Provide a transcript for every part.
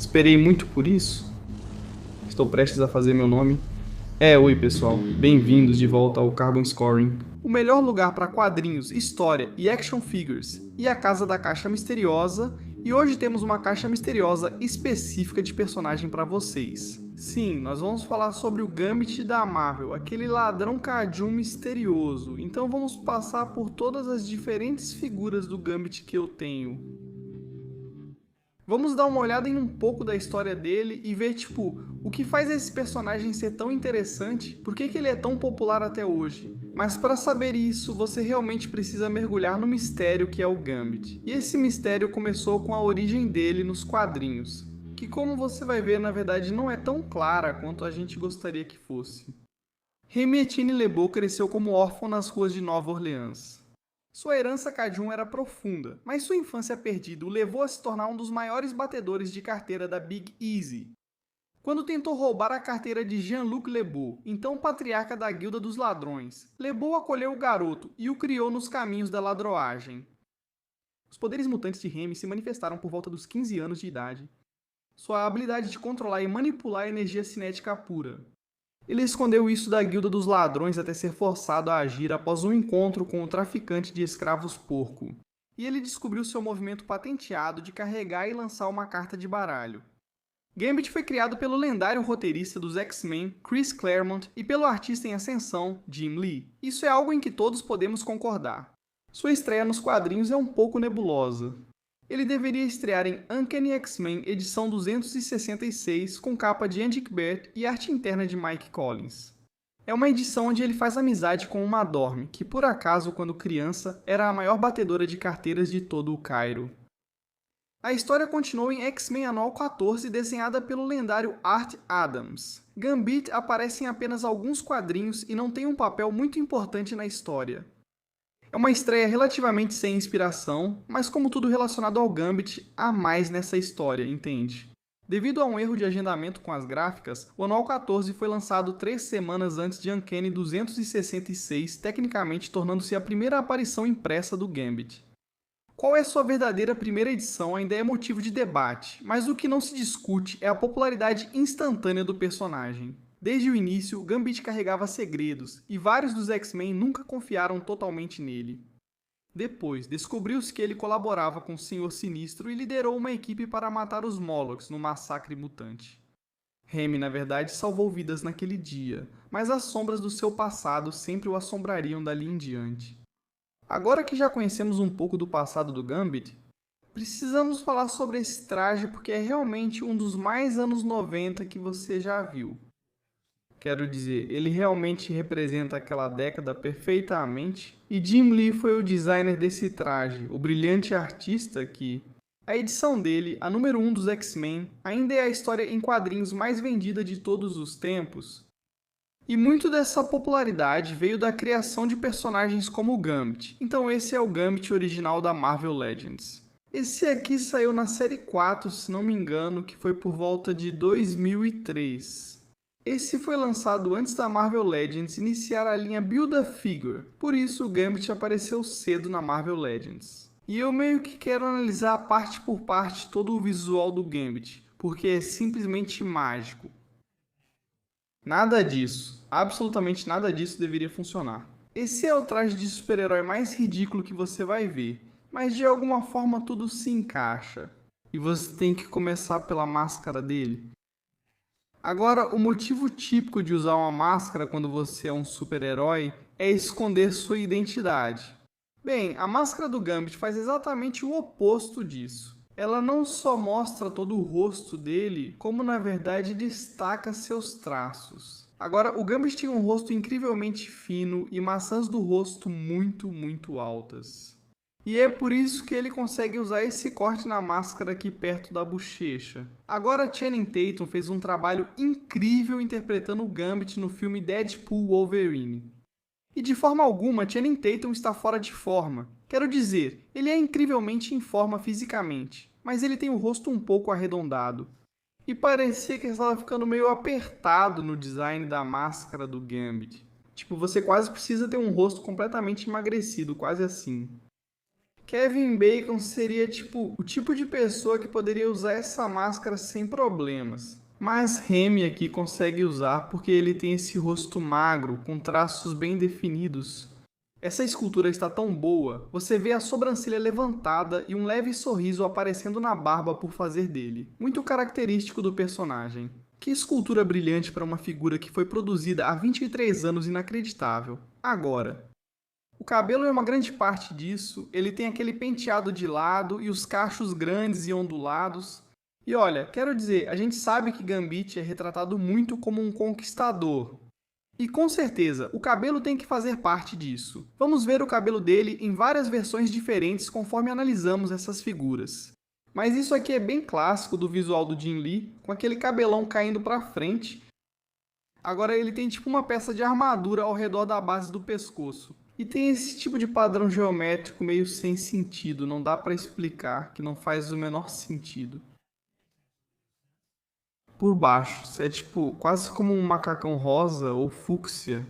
Esperei muito por isso. Estou prestes a fazer meu nome. Oi pessoal, bem-vindos de volta ao Carbon Scoring, o melhor lugar para quadrinhos, história e action figures, e a casa da caixa misteriosa, e hoje temos uma caixa misteriosa específica de personagem para vocês. Sim, nós vamos falar sobre o Gambit da Marvel, aquele ladrão Kajun misterioso, então vamos passar por todas as diferentes figuras do Gambit que eu tenho. Vamos dar uma olhada em um pouco da história dele e ver, o que faz esse personagem ser tão interessante, por que ele é tão popular até hoje. Mas para saber isso, você realmente precisa mergulhar no mistério que é o Gambit. E esse mistério começou com a origem dele nos quadrinhos, que como você vai ver, na verdade não é tão clara quanto a gente gostaria que fosse. Remy Etienne Lebeau cresceu como órfão nas ruas de Nova Orleans. Sua herança Kajun era profunda, mas sua infância perdida o levou a se tornar um dos maiores batedores de carteira da Big Easy. Quando tentou roubar a carteira de Jean-Luc Lebeau, então patriarca da Guilda dos Ladrões, Lebeau acolheu o garoto e o criou nos caminhos da ladroagem. Os poderes mutantes de Remy se manifestaram por volta dos 15 anos de idade. Sua habilidade de controlar e manipular a energia cinética pura. Ele escondeu isso da Guilda dos Ladrões até ser forçado a agir após um encontro com o traficante de escravos Porco. E ele descobriu seu movimento patenteado de carregar e lançar uma carta de baralho. Gambit foi criado pelo lendário roteirista dos X-Men, Chris Claremont, e pelo artista em ascensão, Jim Lee. Isso é algo em que todos podemos concordar. Sua estreia nos quadrinhos é um pouco nebulosa. Ele deveria estrear em Uncanny X-Men edição 266, com capa de Andy Kubert e arte interna de Mike Collins. É uma edição onde ele faz amizade com uma Dorme, que por acaso, quando criança, era a maior batedora de carteiras de todo o Cairo. A história continuou em X-Men Anual 14, desenhada pelo lendário Art Adams. Gambit aparece em apenas alguns quadrinhos e não tem um papel muito importante na história. É uma estreia relativamente sem inspiração, mas como tudo relacionado ao Gambit, há mais nessa história, entende? Devido a um erro de agendamento com as gráficas, o Anual 14 foi lançado 3 semanas antes de Uncanny 266, tecnicamente tornando-se a primeira aparição impressa do Gambit. Qual é sua verdadeira primeira edição ainda é motivo de debate, mas o que não se discute é a popularidade instantânea do personagem. Desde o início, Gambit carregava segredos, e vários dos X-Men nunca confiaram totalmente nele. Depois, descobriu-se que ele colaborava com o Senhor Sinistro e liderou uma equipe para matar os Morlocks no massacre mutante. Remy, na verdade, salvou vidas naquele dia, mas as sombras do seu passado sempre o assombrariam dali em diante. Agora que já conhecemos um pouco do passado do Gambit, precisamos falar sobre esse traje porque é realmente um dos mais anos 90 que você já viu. Quero dizer, ele realmente representa aquela década perfeitamente. E Jim Lee foi o designer desse traje, o brilhante artista que... A edição dele, a número 1 dos X-Men, ainda é a história em quadrinhos mais vendida de todos os tempos. E muito dessa popularidade veio da criação de personagens como o Gambit. Então esse é o Gambit original da Marvel Legends. Esse aqui saiu na série 4, se não me engano, que foi por volta de 2003. Esse foi lançado antes da Marvel Legends iniciar a linha Build-A-Figure, por isso o Gambit apareceu cedo na Marvel Legends. E eu meio que quero analisar parte por parte todo o visual do Gambit, porque é simplesmente mágico. Nada disso, absolutamente nada disso deveria funcionar. Esse é o traje de super-herói mais ridículo que você vai ver, mas de alguma forma tudo se encaixa. E você tem que começar pela máscara dele. Agora, o motivo típico de usar uma máscara quando você é um super-herói é esconder sua identidade. Bem, a máscara do Gambit faz exatamente o oposto disso. Ela não só mostra todo o rosto dele, como na verdade destaca seus traços. Agora, o Gambit tem um rosto incrivelmente fino e maçãs do rosto muito altas. E é por isso que ele consegue usar esse corte na máscara aqui perto da bochecha. Agora Channing Tatum fez um trabalho incrível interpretando o Gambit no filme Deadpool Wolverine. E de forma alguma, Channing Tatum está fora de forma. Quero dizer, ele é incrivelmente em forma fisicamente, mas ele tem o rosto um pouco arredondado. E parecia que estava ficando meio apertado no design da máscara do Gambit. Tipo, você quase precisa ter um rosto completamente emagrecido, quase assim. Kevin Bacon seria tipo o tipo de pessoa que poderia usar essa máscara sem problemas. Mas Remy aqui consegue usar porque ele tem esse rosto magro, com traços bem definidos. Essa escultura está tão boa, você vê a sobrancelha levantada e um leve sorriso aparecendo na barba por fazer dele. Muito característico do personagem. Que escultura brilhante para uma figura que foi produzida há 23 anos, inacreditável. Agora, o cabelo é uma grande parte disso, ele tem aquele penteado de lado e os cachos grandes e ondulados. E olha, quero dizer, a gente sabe que Gambit é retratado muito como um conquistador. E com certeza, o cabelo tem que fazer parte disso. Vamos ver o cabelo dele em várias versões diferentes conforme analisamos essas figuras. Mas isso aqui é bem clássico do visual do Jim Lee, com aquele cabelão caindo para frente. Agora ele tem tipo uma peça de armadura ao redor da base do pescoço. E tem esse tipo de padrão geométrico meio sem sentido, não dá para explicar, que não faz o menor sentido. Por baixo, é tipo quase como um macacão rosa ou fúcsia,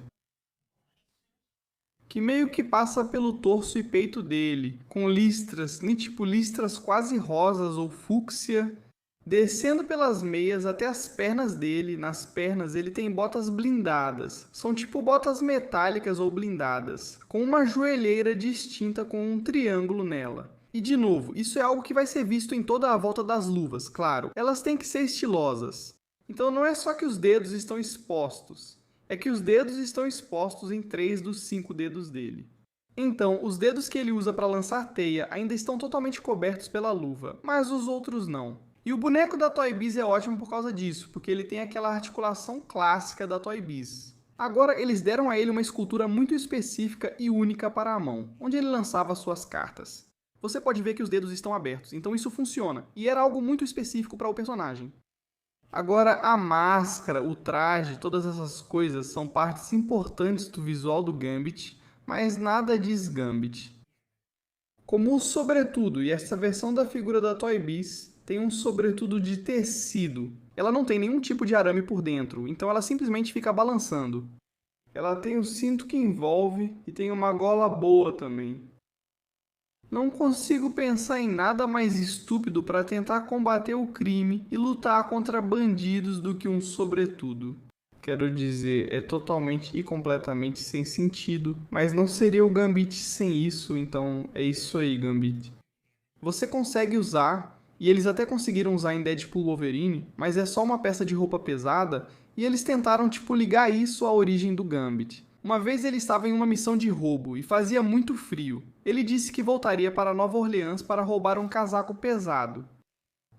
que meio que passa pelo torso e peito dele, com listras, nem tipo listras quase rosas ou fúcsia, descendo pelas meias até as pernas dele. Nas pernas ele tem botas blindadas, são tipo botas metálicas ou blindadas, com uma joelheira distinta com um triângulo nela. E de novo, isso é algo que vai ser visto em toda a volta das luvas, claro. Elas têm que ser estilosas. Então não é só que os dedos estão expostos, é que os dedos estão expostos em 3 dos 5 dedos dele. Então, os dedos que ele usa para lançar teia ainda estão totalmente cobertos pela luva, mas os outros não. E o boneco da Toy Biz é ótimo por causa disso, porque ele tem aquela articulação clássica da Toy Biz. Agora, eles deram a ele uma escultura muito específica e única para a mão, onde ele lançava suas cartas. Você pode ver que os dedos estão abertos, então isso funciona, e era algo muito específico para o personagem. Agora, a máscara, o traje, todas essas coisas são partes importantes do visual do Gambit, mas nada diz Gambit. Como o sobretudo, e essa versão da figura da Toy Biz tem um sobretudo de tecido. Ela não tem nenhum tipo de arame por dentro, então ela simplesmente fica balançando. Ela tem um cinto que envolve e tem uma gola boa também. Não consigo pensar em nada mais estúpido para tentar combater o crime e lutar contra bandidos do que um sobretudo. Quero dizer, é totalmente e completamente sem sentido, mas não seria o Gambit sem isso, então é isso aí, Gambit. Você consegue usar, e eles até conseguiram usar em Deadpool Wolverine, mas é só uma peça de roupa pesada, e eles tentaram tipo ligar isso à origem do Gambit. Uma vez ele estava em uma missão de roubo e fazia muito frio. Ele disse que voltaria para Nova Orleans para roubar um casaco pesado.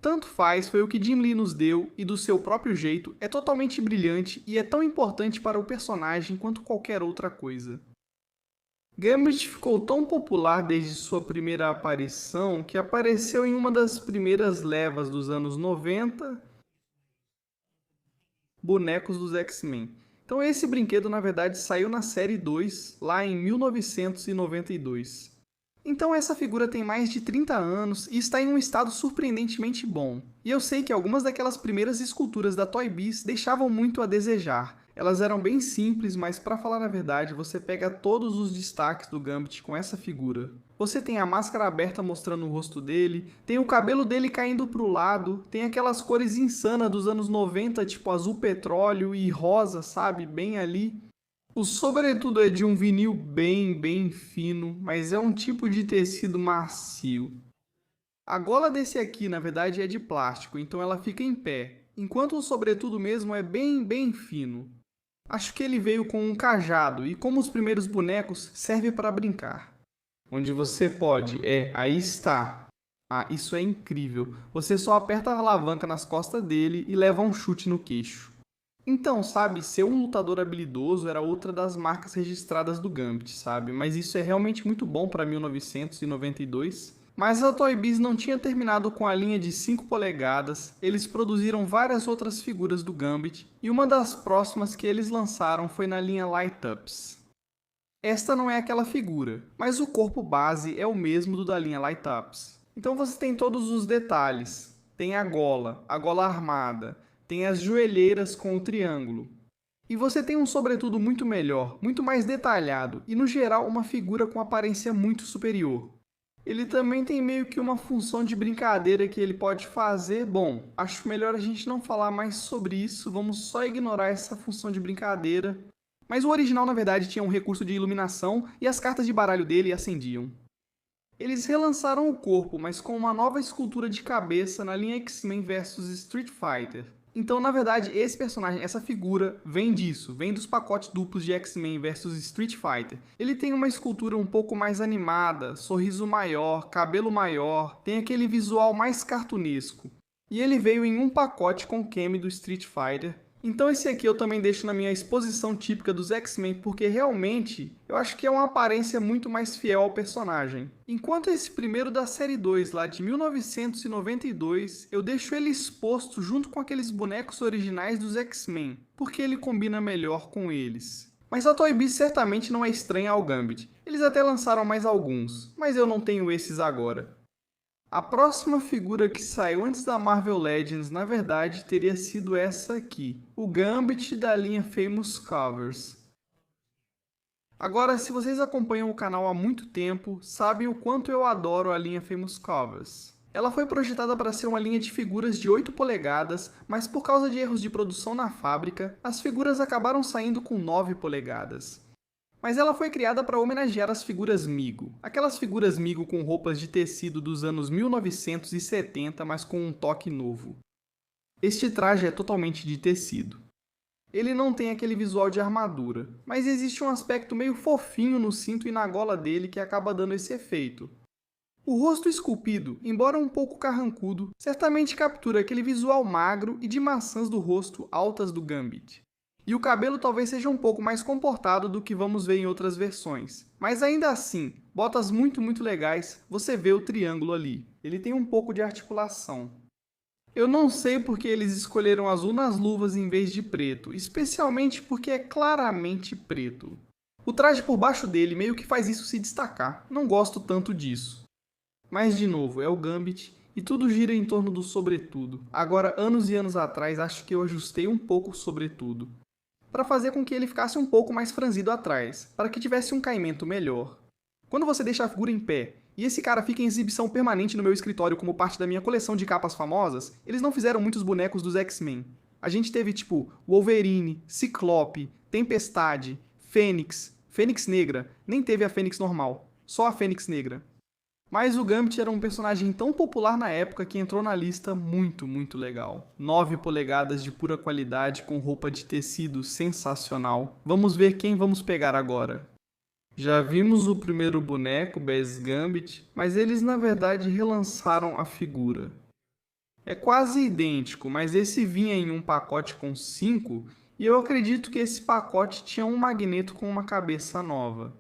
Tanto faz, foi o que Jim Lee nos deu e do seu próprio jeito é totalmente brilhante e é tão importante para o personagem quanto qualquer outra coisa. Gambit ficou tão popular desde sua primeira aparição que apareceu em uma das primeiras levas dos anos 90 bonecos dos X-Men. Então esse brinquedo na verdade saiu na série 2, lá em 1992. Então essa figura tem mais de 30 anos e está em um estado surpreendentemente bom. E eu sei que algumas daquelas primeiras esculturas da Toy Biz deixavam muito a desejar. Elas eram bem simples, mas para falar a verdade, você pega todos os destaques do Gambit com essa figura. Você tem a máscara aberta mostrando o rosto dele, tem o cabelo dele caindo para o lado, tem aquelas cores insanas dos anos 90, tipo azul petróleo e rosa, sabe? Bem ali. O sobretudo é de um vinil bem fino, mas é um tipo de tecido macio. A gola desse aqui, na verdade, é de plástico, então ela fica em pé, enquanto o sobretudo mesmo é bem fino. Acho que ele veio com um cajado e, como os primeiros bonecos, serve para brincar. Onde você pode, aí está. Ah, isso é incrível. Você só aperta a alavanca nas costas dele e leva um chute no queixo. Então, sabe, ser um lutador habilidoso era outra das marcas registradas do Gambit, sabe? Mas isso é realmente muito bom para 1992. Mas a Toy Biz não tinha terminado com a linha de 5 polegadas, eles produziram várias outras figuras do Gambit, e uma das próximas que eles lançaram foi na linha Light Ups. Esta não é aquela figura, mas o corpo base é o mesmo do da linha Light Ups. Então você tem todos os detalhes, tem a gola armada, tem as joelheiras com o triângulo. E você tem um sobretudo muito melhor, muito mais detalhado e no geral uma figura com aparência muito superior. Ele também tem meio que uma função de brincadeira que ele pode fazer. Bom, acho melhor a gente não falar mais sobre isso, vamos só ignorar essa função de brincadeira. Mas o original, na verdade, tinha um recurso de iluminação e as cartas de baralho dele acendiam. Eles relançaram o corpo, mas com uma nova escultura de cabeça na linha X-Men vs Street Fighter. Então, na verdade, esse personagem, essa figura, vem disso, vem dos pacotes duplos de X-Men vs Street Fighter. Ele tem uma escultura um pouco mais animada, sorriso maior, cabelo maior, tem aquele visual mais cartunesco. E ele veio em um pacote com o Kami do Street Fighter. Então esse aqui eu também deixo na minha exposição típica dos X-Men, porque realmente eu acho que é uma aparência muito mais fiel ao personagem. Enquanto esse primeiro da série 2, lá de 1992, eu deixo ele exposto junto com aqueles bonecos originais dos X-Men, porque ele combina melhor com eles. Mas a Toy Biz certamente não é estranha ao Gambit. Eles até lançaram mais alguns, mas eu não tenho esses agora. A próxima figura que saiu antes da Marvel Legends, na verdade, teria sido essa aqui, o Gambit da linha Famous Covers. Agora, se vocês acompanham o canal há muito tempo, sabem o quanto eu adoro a linha Famous Covers. Ela foi projetada para ser uma linha de figuras de 8 polegadas, mas por causa de erros de produção na fábrica, as figuras acabaram saindo com 9 polegadas. Mas ela foi criada para homenagear as figuras Mego. Aquelas figuras Mego com roupas de tecido dos anos 1970, mas com um toque novo. Este traje é totalmente de tecido. Ele não tem aquele visual de armadura, mas existe um aspecto meio fofinho no cinto e na gola dele que acaba dando esse efeito. O rosto esculpido, embora um pouco carrancudo, certamente captura aquele visual magro e de maçãs do rosto altas do Gambit. E o cabelo talvez seja um pouco mais comportado do que vamos ver em outras versões. Mas ainda assim, botas muito legais, você vê o triângulo ali. Ele tem um pouco de articulação. Eu não sei porque eles escolheram azul nas luvas em vez de preto, especialmente porque é claramente preto. O traje por baixo dele meio que faz isso se destacar, não gosto tanto disso. Mas de novo, é o Gambit e tudo gira em torno do sobretudo. Agora, anos e anos atrás, acho que eu ajustei um pouco o sobretudo, para fazer com que ele ficasse um pouco mais franzido atrás, para que tivesse um caimento melhor. Quando você deixa a figura em pé, e esse cara fica em exibição permanente no meu escritório como parte da minha coleção de capas famosas, eles não fizeram muitos bonecos dos X-Men. A gente teve tipo Wolverine, Ciclope, Tempestade, Fênix, Fênix Negra, nem teve a Fênix normal, só a Fênix Negra. Mas o Gambit era um personagem tão popular na época que entrou na lista muito legal. 9 polegadas de pura qualidade com roupa de tecido sensacional. Vamos ver quem vamos pegar agora. Já vimos o primeiro boneco, Baz Gambit, mas eles na verdade relançaram a figura. É quase idêntico, mas esse vinha em um pacote com 5 e eu acredito que esse pacote tinha um Magneto com uma cabeça nova.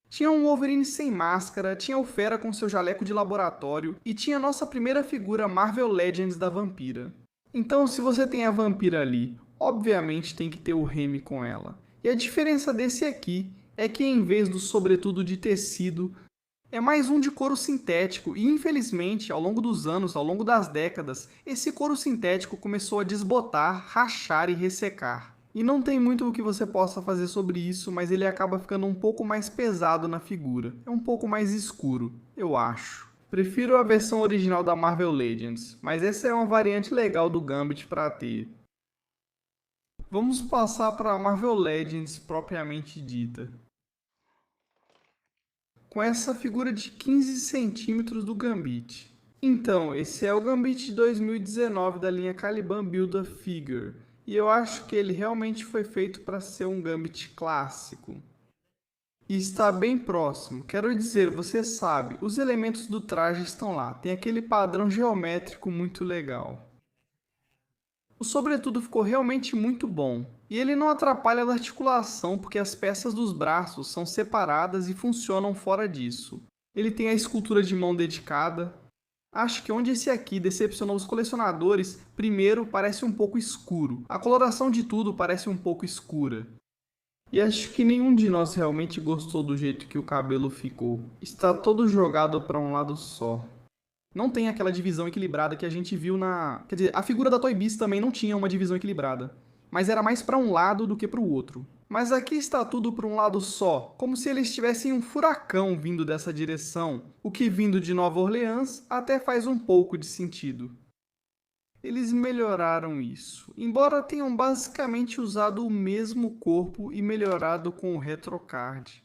Tinha um Wolverine sem máscara, tinha o Fera com seu jaleco de laboratório e tinha nossa primeira figura Marvel Legends da Vampira. Então, se você tem a Vampira ali, obviamente tem que ter o Remy com ela. E a diferença desse aqui é que em vez do sobretudo de tecido, é mais um de couro sintético e infelizmente, ao longo dos anos, ao longo das décadas, esse couro sintético começou a desbotar, rachar e ressecar. E não tem muito o que você possa fazer sobre isso, mas ele acaba ficando um pouco mais pesado na figura. É um pouco mais escuro, eu acho. Prefiro a versão original da Marvel Legends, mas essa é uma variante legal do Gambit para ter. Vamos passar para a Marvel Legends propriamente dita. Com essa figura de 15 centímetros do Gambit. Então, esse é o Gambit de 2019 da linha Caliban Build-A-Figure. E eu acho que ele realmente foi feito para ser um Gambit clássico. E está bem próximo, quero dizer, você sabe, os elementos do traje estão lá, tem aquele padrão geométrico muito legal. O sobretudo ficou realmente muito bom, e ele não atrapalha a articulação porque as peças dos braços são separadas e funcionam fora disso. Ele tem a escultura de mão dedicada. Acho que onde esse aqui decepcionou os colecionadores, primeiro parece um pouco escuro. A coloração de tudo parece um pouco escura. E acho que nenhum de nós realmente gostou do jeito que o cabelo ficou. Está todo jogado para um lado só. Não tem aquela divisão equilibrada que a gente viu na... Quer dizer, a figura da Toy Biz também não tinha uma divisão equilibrada. Mas era mais para um lado do que para o outro. Mas aqui está tudo para um lado só, como se eles tivessem um furacão vindo dessa direção, o que vindo de Nova Orleans até faz um pouco de sentido. Eles melhoraram isso, embora tenham basicamente usado o mesmo corpo e melhorado com o retrocard.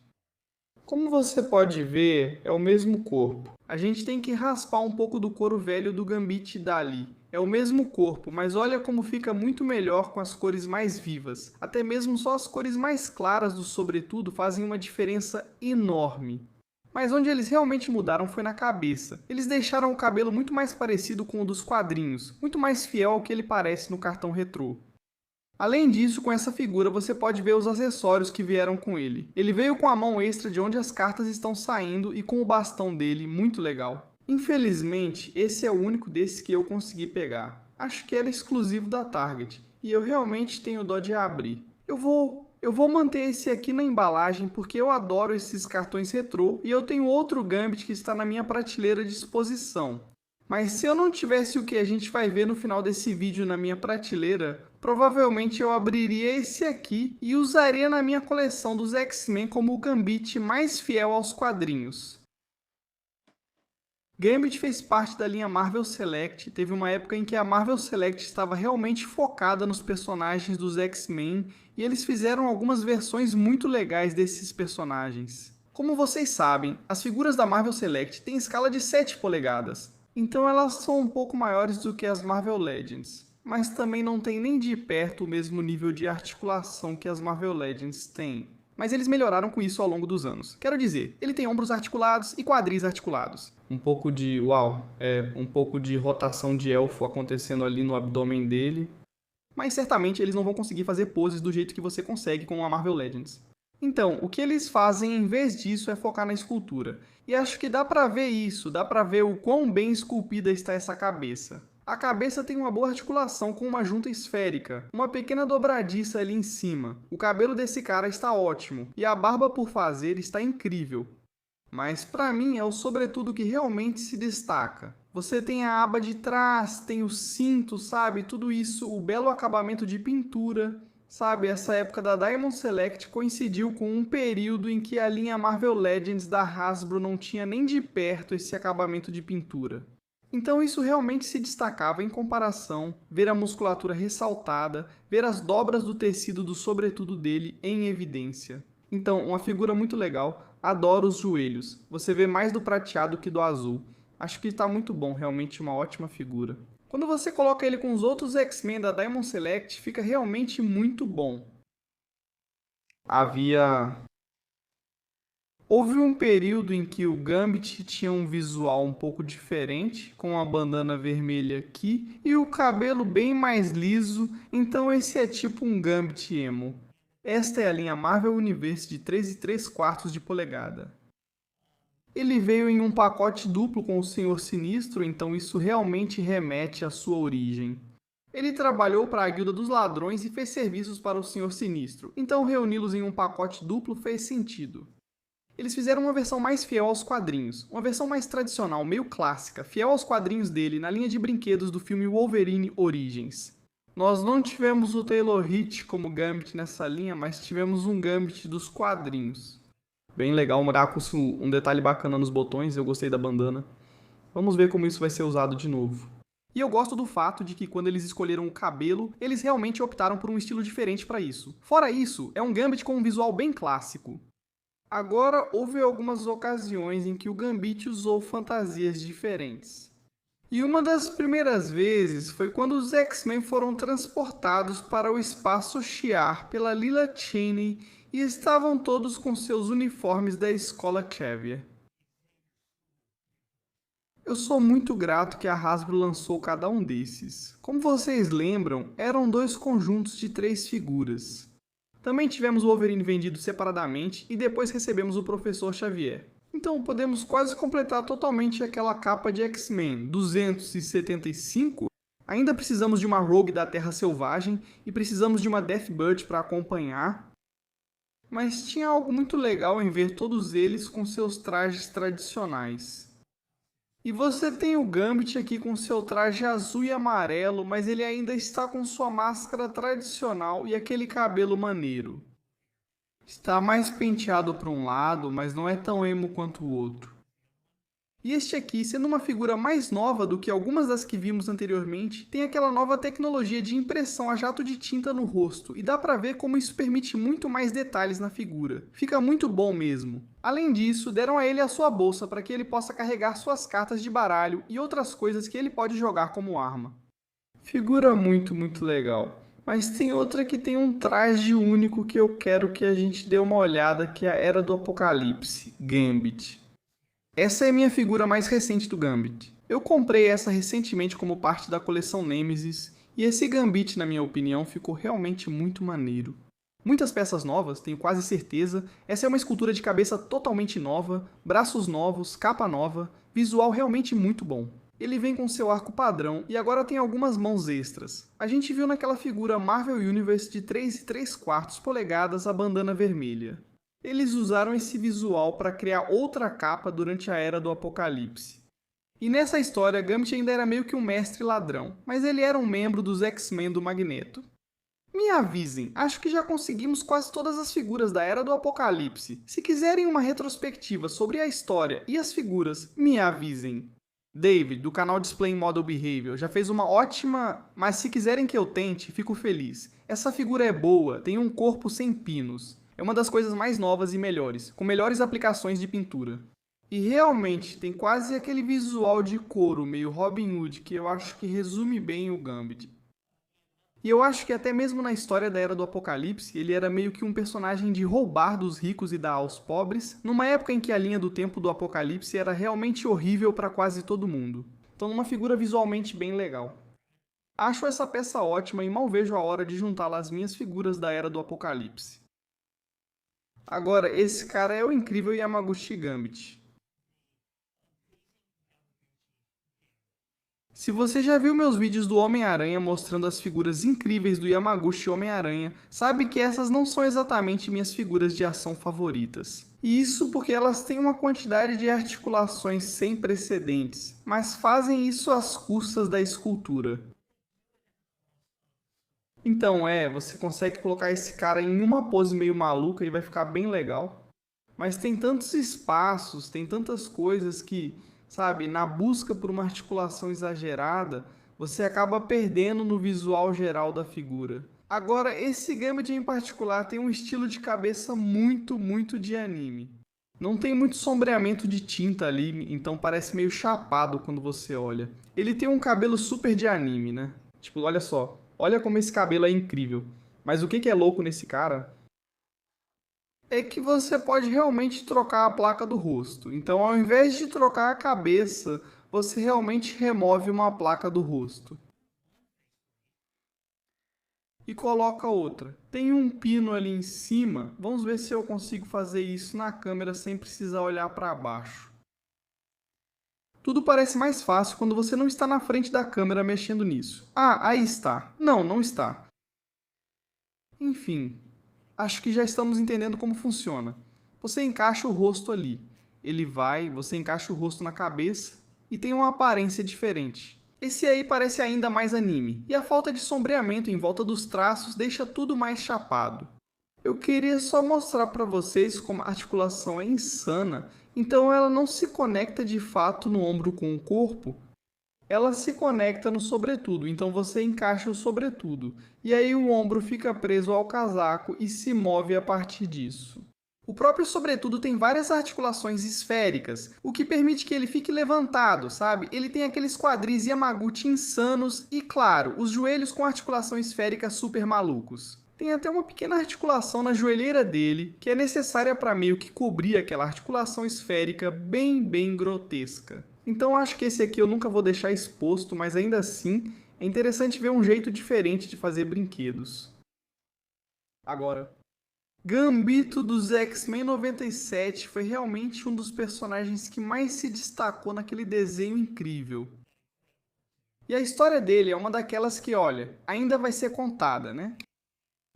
Como você pode ver, é o mesmo corpo. A gente tem que raspar um pouco do couro velho do Gambit dali. É o mesmo corpo, mas olha como fica muito melhor com as cores mais vivas. Até mesmo só as cores mais claras do sobretudo fazem uma diferença enorme. Mas onde eles realmente mudaram foi na cabeça. Eles deixaram o cabelo muito mais parecido com o dos quadrinhos, muito mais fiel ao que ele parece no cartão retrô. Além disso, com essa figura você pode ver os acessórios que vieram com ele. Ele veio com a mão extra de onde as cartas estão saindo e com o bastão dele, muito legal. Infelizmente, esse é o único desses que eu consegui pegar. Acho que era exclusivo da Target, e eu realmente tenho dó de abrir. Eu vou manter esse aqui na embalagem porque eu adoro esses cartões retrô e eu tenho outro Gambit que está na minha prateleira de exposição. Mas se eu não tivesse o que a gente vai ver no final desse vídeo na minha prateleira, provavelmente eu abriria esse aqui e usaria na minha coleção dos X-Men como o Gambit mais fiel aos quadrinhos. Gambit fez parte da linha Marvel Select, teve uma época em que a Marvel Select estava realmente focada nos personagens dos X-Men e eles fizeram algumas versões muito legais desses personagens. Como vocês sabem, as figuras da Marvel Select têm escala de 7 polegadas, então elas são um pouco maiores do que as Marvel Legends, mas também não tem nem de perto o mesmo nível de articulação que as Marvel Legends têm. Mas eles melhoraram com isso ao longo dos anos. Quero dizer, ele tem ombros articulados e quadris articulados. Um pouco de, um pouco de rotação de elfo acontecendo ali no abdômen dele. Mas certamente eles não vão conseguir fazer poses do jeito que você consegue com a Marvel Legends. Então, o que eles fazem em vez disso é focar na escultura. E acho que dá pra ver isso, dá pra ver o quão bem esculpida está essa cabeça. A cabeça tem uma boa articulação com uma junta esférica, uma pequena dobradiça ali em cima. O cabelo desse cara está ótimo, e a barba por fazer está incrível. Mas pra mim é o sobretudo que realmente se destaca. Você tem a aba de trás, tem o cinto, sabe? Tudo isso, o belo acabamento de pintura. Sabe, essa época da Diamond Select coincidiu com um período em que a linha Marvel Legends da Hasbro não tinha nem de perto esse acabamento de pintura. Então isso realmente se destacava em comparação, ver a musculatura ressaltada, ver as dobras do tecido do sobretudo dele em evidência. Então, uma figura muito legal, adoro os joelhos, você vê mais do prateado que do azul. Acho que está muito bom, realmente uma ótima figura. Quando você coloca ele com os outros X-Men da Diamond Select, fica realmente muito bom. Houve um período em que o Gambit tinha um visual um pouco diferente, com a bandana vermelha aqui e o cabelo bem mais liso, então esse é tipo um Gambit emo. Esta é a linha Marvel Universe de 3,3/4 de polegada. Ele veio em um pacote duplo com o Senhor Sinistro, então isso realmente remete à sua origem. Ele trabalhou para a Guilda dos Ladrões e fez serviços para o Senhor Sinistro, então reuni-los em um pacote duplo fez sentido. Eles fizeram uma versão mais fiel aos quadrinhos, uma versão mais tradicional, meio clássica, fiel aos quadrinhos dele na linha de brinquedos do filme Wolverine Origins. Nós não tivemos o Taylor Hitch como Gambit nessa linha, mas tivemos um Gambit dos quadrinhos. Bem legal, um detalhe bacana nos botões, eu gostei da bandana. Vamos ver como isso vai ser usado de novo. E eu gosto do fato de que quando eles escolheram o cabelo, eles realmente optaram por um estilo diferente para isso. Fora isso, é um Gambit com um visual bem clássico. Agora, houve algumas ocasiões em que o Gambit usou fantasias diferentes. E uma das primeiras vezes foi quando os X-Men foram transportados para o espaço Shi'ar pela Lila Cheney e estavam todos com seus uniformes da escola Xavier. Eu sou muito grato que a Hasbro lançou cada um desses. Como vocês lembram, eram 2 conjuntos de 3 figuras. Também tivemos o Wolverine vendido separadamente e depois recebemos o Professor Xavier. Então podemos quase completar totalmente aquela capa de X-Men 275. Ainda precisamos de uma Rogue da Terra Selvagem e precisamos de uma Deathbird para acompanhar. Mas tinha algo muito legal em ver todos eles com seus trajes tradicionais. E você tem o Gambit aqui com seu traje azul e amarelo, mas ele ainda está com sua máscara tradicional e aquele cabelo maneiro. Está mais penteado para um lado, mas não é tão emo quanto o outro. E este aqui, sendo uma figura mais nova do que algumas das que vimos anteriormente, tem aquela nova tecnologia de impressão a jato de tinta no rosto, e dá pra ver como isso permite muito mais detalhes na figura. Fica muito bom mesmo. Além disso, deram a ele a sua bolsa para que ele possa carregar suas cartas de baralho e outras coisas que ele pode jogar como arma. Figura muito legal. Mas tem outra que tem um traje único que eu quero que a gente dê uma olhada, que é a Era do Apocalipse, Gambit. Essa é a minha figura mais recente do Gambit. Eu comprei essa recentemente como parte da coleção Nemesis, e esse Gambit, na minha opinião, ficou realmente muito maneiro. Muitas peças novas, tenho quase certeza. Essa é uma escultura de cabeça totalmente nova, braços novos, capa nova, visual realmente muito bom. Ele vem com seu arco padrão e agora tem algumas mãos extras. A gente viu naquela figura Marvel Universe de 3,3 polegadas a bandana vermelha. Eles usaram esse visual para criar outra capa durante a Era do Apocalipse. E nessa história, Gambit ainda era meio que um mestre ladrão, mas ele era um membro dos X-Men do Magneto. Me avisem, acho que já conseguimos quase todas as figuras da Era do Apocalipse. Se quiserem uma retrospectiva sobre a história e as figuras, me avisem. David, do canal Display Model Behavior, já fez uma ótima, mas se quiserem que eu tente, fico feliz. Essa figura é boa, tem um corpo sem pinos. É uma das coisas mais novas e melhores, com melhores aplicações de pintura. E realmente, tem quase aquele visual de couro, meio Robin Hood, que eu acho que resume bem o Gambit. E eu acho que até mesmo na história da Era do Apocalipse, ele era meio que um personagem de roubar dos ricos e dar aos pobres, numa época em que a linha do tempo do Apocalipse era realmente horrível para quase todo mundo. Então uma figura visualmente bem legal. Acho essa peça ótima e mal vejo a hora de juntá-la às minhas figuras da Era do Apocalipse. Agora, esse cara é o incrível Yamaguchi Gambit. Se você já viu meus vídeos do Homem-Aranha mostrando as figuras incríveis do Yamaguchi Homem-Aranha, sabe que essas não são exatamente minhas figuras de ação favoritas. E isso porque elas têm uma quantidade de articulações sem precedentes, mas fazem isso às custas da escultura. Então você consegue colocar esse cara em uma pose meio maluca e vai ficar bem legal. Mas tem tantos espaços, tem tantas coisas que, sabe, na busca por uma articulação exagerada, você acaba perdendo no visual geral da figura. Agora, esse Gambit em particular tem um estilo de cabeça muito de anime. Não tem muito sombreamento de tinta ali, então parece meio chapado quando você olha. Ele tem um cabelo super de anime, né? Tipo, olha só. Olha como esse cabelo é incrível. Mas o que é louco nesse cara é que você pode realmente trocar a placa do rosto. Então, ao invés de trocar a cabeça, você realmente remove uma placa do rosto. E coloca outra. Tem um pino ali em cima. Vamos ver se eu consigo fazer isso na câmera sem precisar olhar para baixo. Tudo parece mais fácil quando você não está na frente da câmera mexendo nisso. Ah, aí está. Não está. Enfim, acho que já estamos entendendo como funciona. Você encaixa o rosto ali. Você encaixa o rosto na cabeça e tem uma aparência diferente. Esse aí parece ainda mais anime, e a falta de sombreamento em volta dos traços deixa tudo mais chapado. Eu queria só mostrar para vocês como a articulação é insana, então ela não se conecta de fato no ombro com o corpo, ela se conecta no sobretudo, então você encaixa o sobretudo, e aí o ombro fica preso ao casaco e se move a partir disso. O próprio sobretudo tem várias articulações esféricas, o que permite que ele fique levantado, sabe? Ele tem aqueles quadris Yamaguchi insanos e, claro, os joelhos com articulação esférica super malucos. Tem até uma pequena articulação na joelheira dele, que é necessária para meio que cobrir aquela articulação esférica bem grotesca. Então acho que esse aqui eu nunca vou deixar exposto, mas ainda assim é interessante ver um jeito diferente de fazer brinquedos. Agora, Gambito dos X-Men 97 foi realmente um dos personagens que mais se destacou naquele desenho incrível. E a história dele é uma daquelas que, olha, ainda vai ser contada, né?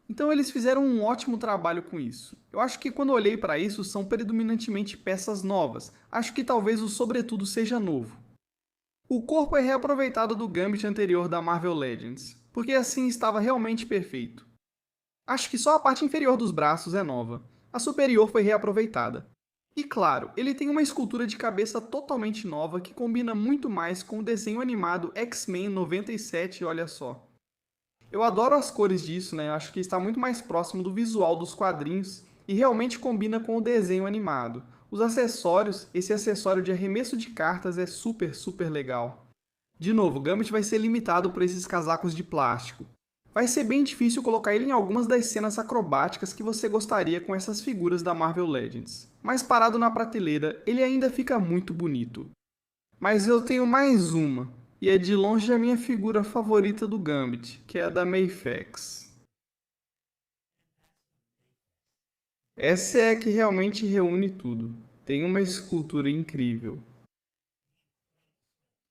Então eles fizeram um ótimo trabalho com isso. Eu acho que quando olhei para isso são predominantemente peças novas. Acho que talvez o sobretudo seja novo. O corpo é reaproveitado do Gambit anterior da Marvel Legends, porque assim estava realmente perfeito. Acho que só a parte inferior dos braços é nova. A superior foi reaproveitada. E claro, ele tem uma escultura de cabeça totalmente nova que combina muito mais com o desenho animado X-Men 97, olha só. Eu adoro as cores disso, né? Acho que está muito mais próximo do visual dos quadrinhos e realmente combina com o desenho animado. Os acessórios, esse acessório de arremesso de cartas é super legal. De novo, o Gambit vai ser limitado por esses casacos de plástico. Vai ser bem difícil colocar ele em algumas das cenas acrobáticas que você gostaria com essas figuras da Marvel Legends. Mas parado na prateleira, ele ainda fica muito bonito. Mas eu tenho mais uma, e é de longe a minha figura favorita do Gambit, que é a da Mayfax. Essa é a que realmente reúne tudo. Tem uma escultura incrível.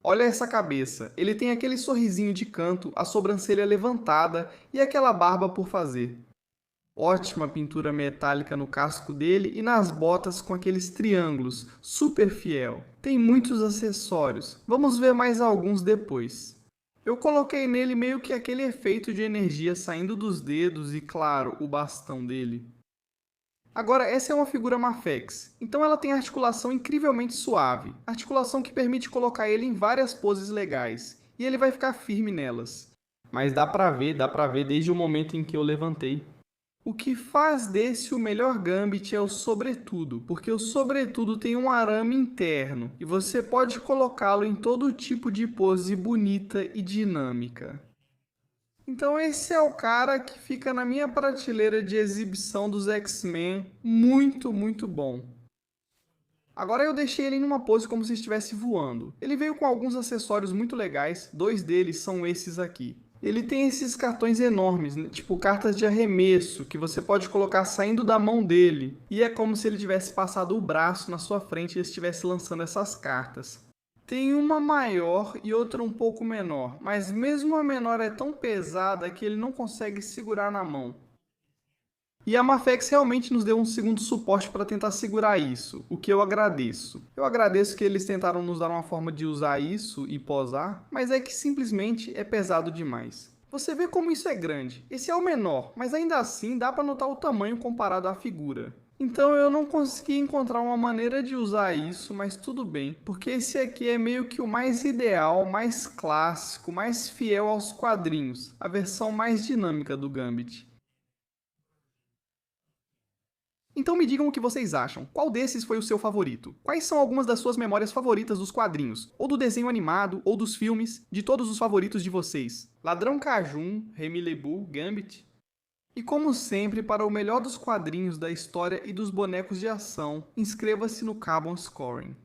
Olha essa cabeça, ele tem aquele sorrisinho de canto, a sobrancelha levantada e aquela barba por fazer. Ótima pintura metálica no casco dele e nas botas com aqueles triângulos, super fiel. Tem muitos acessórios, vamos ver mais alguns depois. Eu coloquei nele meio que aquele efeito de energia saindo dos dedos e, claro, o bastão dele. Agora, essa é uma figura Mafex, então ela tem articulação incrivelmente suave, articulação que permite colocar ele em várias poses legais, e ele vai ficar firme nelas. Mas dá pra ver desde o momento em que eu levantei. O que faz desse o melhor Gambit é o sobretudo, porque o sobretudo tem um arame interno, e você pode colocá-lo em todo tipo de pose bonita e dinâmica. Então esse é o cara que fica na minha prateleira de exibição dos X-Men, muito bom. Agora eu deixei ele em uma pose como se estivesse voando. Ele veio com alguns acessórios muito legais, dois deles são esses aqui. Ele tem esses cartões enormes, tipo cartas de arremesso, que você pode colocar saindo da mão dele. E é como se ele tivesse passado o braço na sua frente e estivesse lançando essas cartas. Tem uma maior e outra um pouco menor, mas mesmo a menor é tão pesada que ele não consegue segurar na mão. E a Mafex realmente nos deu um segundo suporte para tentar segurar isso, o que eu agradeço. Eu agradeço que eles tentaram nos dar uma forma de usar isso e posar, mas é que simplesmente é pesado demais. Você vê como isso é grande. Esse é o menor, mas ainda assim dá para notar o tamanho comparado à figura. Então eu não consegui encontrar uma maneira de usar isso, mas tudo bem, porque esse aqui é meio que o mais ideal, mais clássico, mais fiel aos quadrinhos, a versão mais dinâmica do Gambit. Então me digam o que vocês acham. Qual desses foi o seu favorito? Quais são algumas das suas memórias favoritas dos quadrinhos? Ou do desenho animado, ou dos filmes? De todos os favoritos de vocês? Ladrão Cajun, Remy LeBouf, Gambit? E como sempre, para o melhor dos quadrinhos da história e dos bonecos de ação, inscreva-se no Carbon Scoring.